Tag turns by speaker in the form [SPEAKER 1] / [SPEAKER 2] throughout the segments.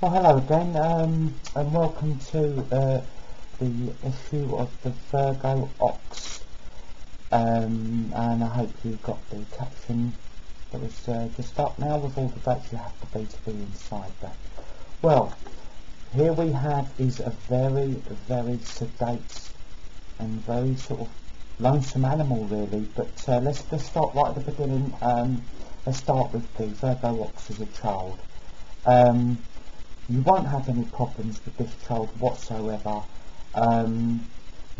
[SPEAKER 1] Well, hello again, and welcome to the issue of the Virgo Ox, and I hope you got the caption that was just up now with all the dates you have to be inside that. Well, here we have is a very, very sedate and very sort of lonesome animal really, but let's start right at the beginning. Let's start with the Virgo Ox as a child. You won't have any problems with this child whatsoever. You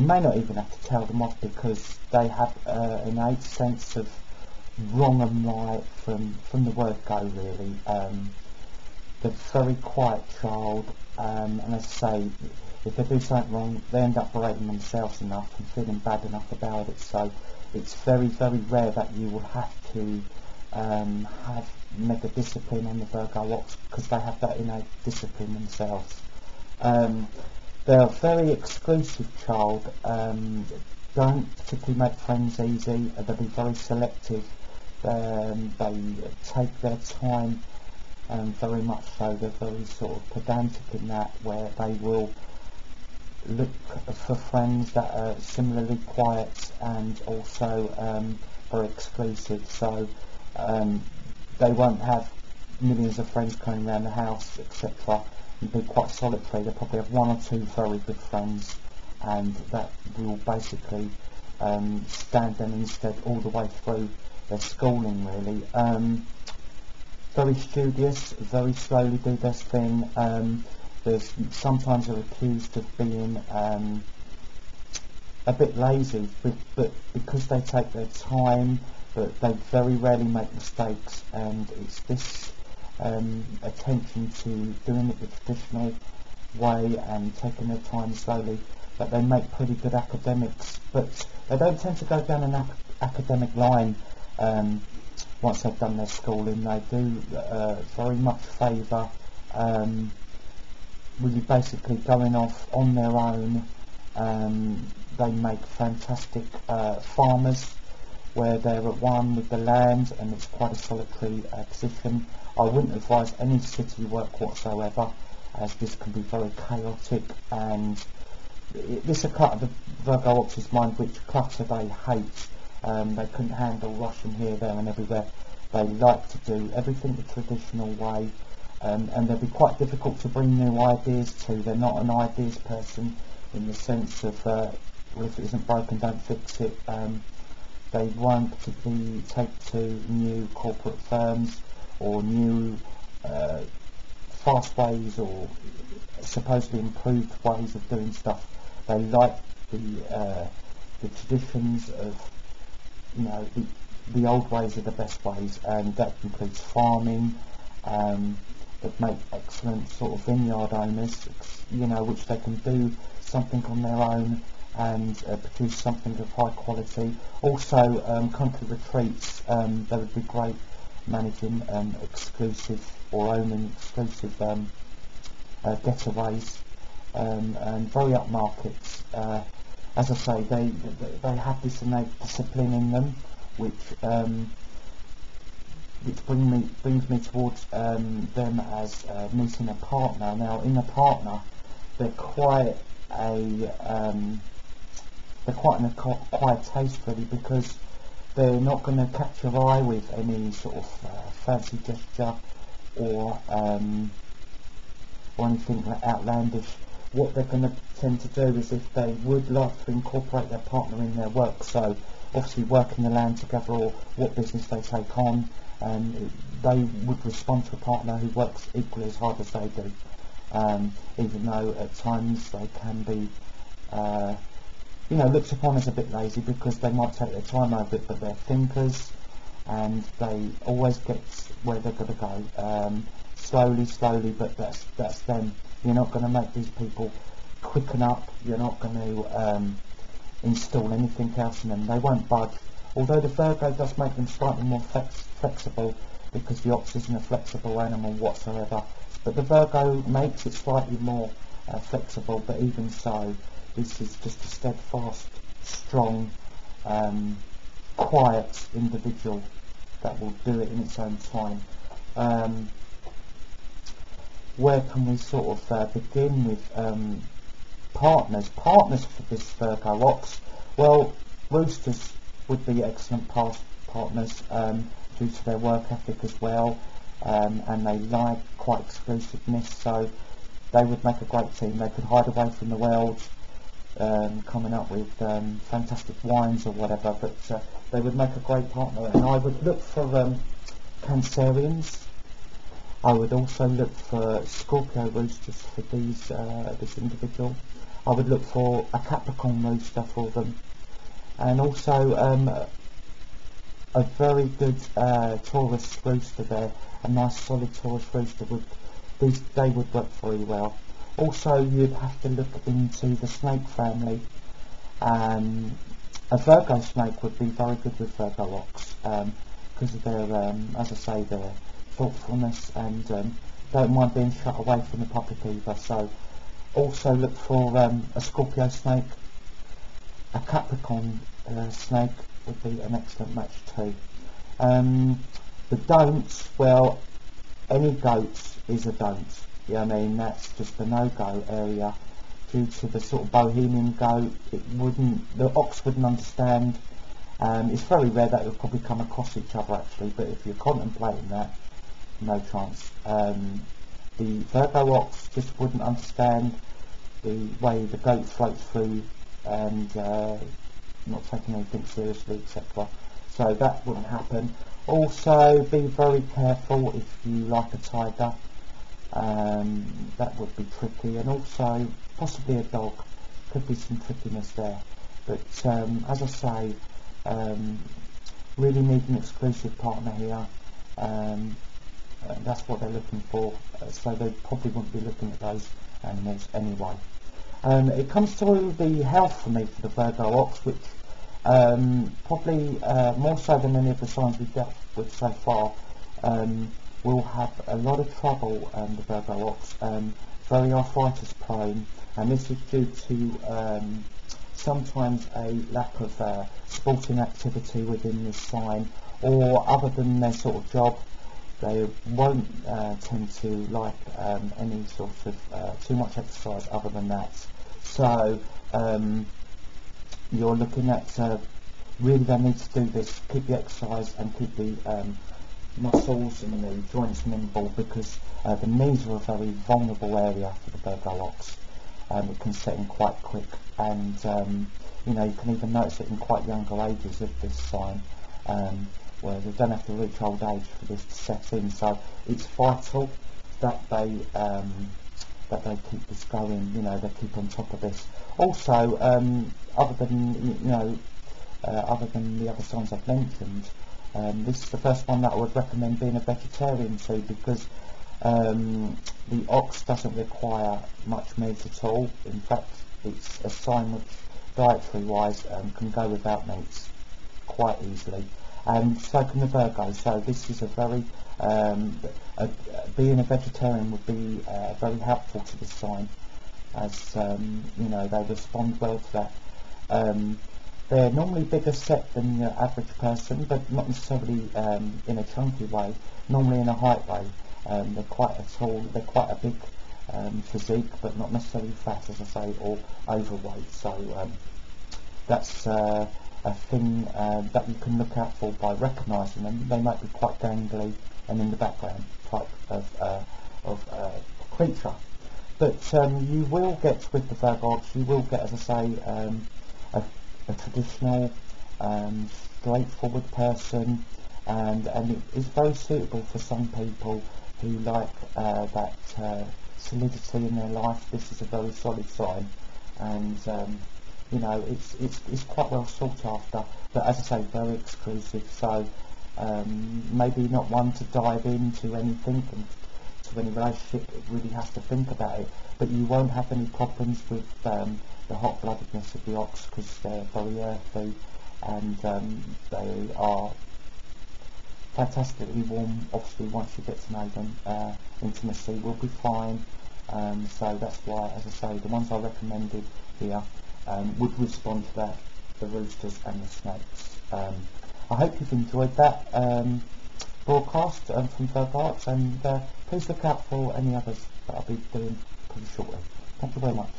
[SPEAKER 1] may not even have to tell them off because they have an innate sense of wrong and right from the word go really. They're a very quiet child, and as I say, if they do something wrong they end up berating themselves enough and feeling bad enough about it, so it's very, very rare that you will have to have mega discipline on the Virgo Ox because they have that innate discipline themselves. They're a very exclusive child, don't particularly make friends easy, they'll be very selective, they take their time, very much so. They're very sort of pedantic in that, where they will look for friends that are similarly quiet and also very exclusive, so they won't have millions of friends coming around the house, etc. and be quite solitary. They'll probably have one or two very good friends, and that will basically stand them instead all the way through their schooling really. Very studious, very slowly do their thing. There's sometimes they're accused of being a bit lazy, but because they take their time, but they very rarely make mistakes, and it's this attention to doing it the traditional way and taking their time slowly that they make pretty good academics, but they don't tend to go down an academic line once they've done their schooling. They do very much favour really basically going off on their own. They make fantastic farmers, where they're at one with the land and it's quite a solitary position. I wouldn't advise any city work whatsoever, as this can be very chaotic, and this is a cut of the Virgo Ox's mind which clutter they hate. They couldn't handle rushing here, there and everywhere. They like to do everything the traditional way, and they'll be quite difficult to bring new ideas to. They're not an ideas person in the sense of well, if it isn't broken don't fix it. They won't particularly take to new corporate firms or new fast ways or supposedly improved ways of doing stuff. They like the traditions of, you know, the old ways are the best ways, and that includes farming. That make excellent sort of vineyard owners, you know, which they can do something on their own and produce something of high quality. Also country retreats, they would be great managing exclusive or owning exclusive getaways, and very upmarkets. As I say, they have this innate discipline in them, which brings me towards them as meeting a partner. Now, in a partner, they're quite an acquired taste really, because they're not going to catch your eye with any sort of fancy gesture or anything outlandish. What they're going to tend to do is, if they would like to incorporate their partner in their work, so obviously working the land together or what business they take on, they would respond to a partner who works equally as hard as they do, even though at times they can be you know, looked upon as a bit lazy because they might take their time over it, but they're thinkers and they always get where they're going to go, slowly, but that's them. You're not going to make these people quicken up, you're not going to install anything else in them. They won't budge, although the Virgo does make them slightly more flexible, because the Ox isn't a flexible animal whatsoever, but the Virgo makes it slightly more flexible, but even so, this is just a steadfast, strong, quiet individual that will do it in its own time. where can we sort of begin with partners for this Virgo ox? Well, roosters would be excellent partners due to their work ethic as well, and they like quite exclusiveness, so they would make a great team. They could hide away from the world, coming up with fantastic wines or whatever, but they would make a great partner. And I would look for Cancerians. I would also look for Scorpio roosters for this individual. I would look for a Capricorn rooster for them, and also a very good Taurus rooster there, a nice solid Taurus rooster. They would work very well. Also, you'd have to look into the snake family. A Virgo snake would be very good with Virgo ox because of their, as I say, their thoughtfulness, and don't mind being shut away from the public either. So also look for a Scorpio snake. A Capricorn snake would be an excellent match too. The don'ts, well, any goats is a don't. Yeah, I mean, that's just a no-go area due to the sort of bohemian goat. The ox wouldn't understand. It's very rare that it'll probably come across each other actually, but if you're contemplating that, no chance. The Virgo ox just wouldn't understand the way the goat floats through and not taking anything seriously, etc. So that wouldn't happen. Also, be very careful if you like a tiger. That would be tricky, and also possibly a dog. Could be some trickiness there. But as I say, really need an exclusive partner here. That's what they're looking for, so they probably wouldn't be looking at those animals anyway. It comes to the health for me for the Virgo ox, which probably more so than any of the signs we've dealt with so far, will have a lot of trouble, the Virgo ox, very arthritis prone, and this is due to sometimes a lack of sporting activity within this sign, or other than their sort of job. They won't tend to like any sort of too much exercise other than that. So you're looking at really they need to do this, keep the exercise and keep the muscles and the joints nimble, because the knees are a very vulnerable area for the Virgo ox. It can set in quite quick, and you can even notice it in quite younger ages of this sign, where they don't have to reach old age for this to set in. So it's vital that they keep this going. They keep on top of this. Also, other than the other signs I've mentioned, this is the first one that I would recommend being a vegetarian to, because the ox doesn't require much meat at all. In fact, it's a sign which, dietary wise, can go without meat quite easily, and so can the Virgo. So this is a very being a vegetarian would be very helpful to this sign, as they respond well to that. They're normally bigger set than the average person, but not necessarily in a chunky way, normally in a height way. They're quite a big physique, but not necessarily fat, as I say, or overweight. So that's a thing that you can look out for by recognising them. They might be quite gangly and in the background type of creature. But you will get, with the Virgo, you will get, as I say, a traditional, straightforward person, and it is very suitable for some people who like that solidity in their life. This is a very solid sign, and it's quite well sought after, but as I say, very exclusive. So maybe not one to dive into anything and to any relationship. It really has to think about it, but you won't have any problems with the hot-bloodedness of the ox, because they're very earthy, and they are fantastically warm. Obviously, once you get to know them, intimacy will be fine. So that's why, as I say, the ones I recommended here would respond to that, the roosters and the snakes. I hope you've enjoyed that. broadcast from Virgo Arts, and please look out for any others that I'll be doing pretty shortly. Thank you very much.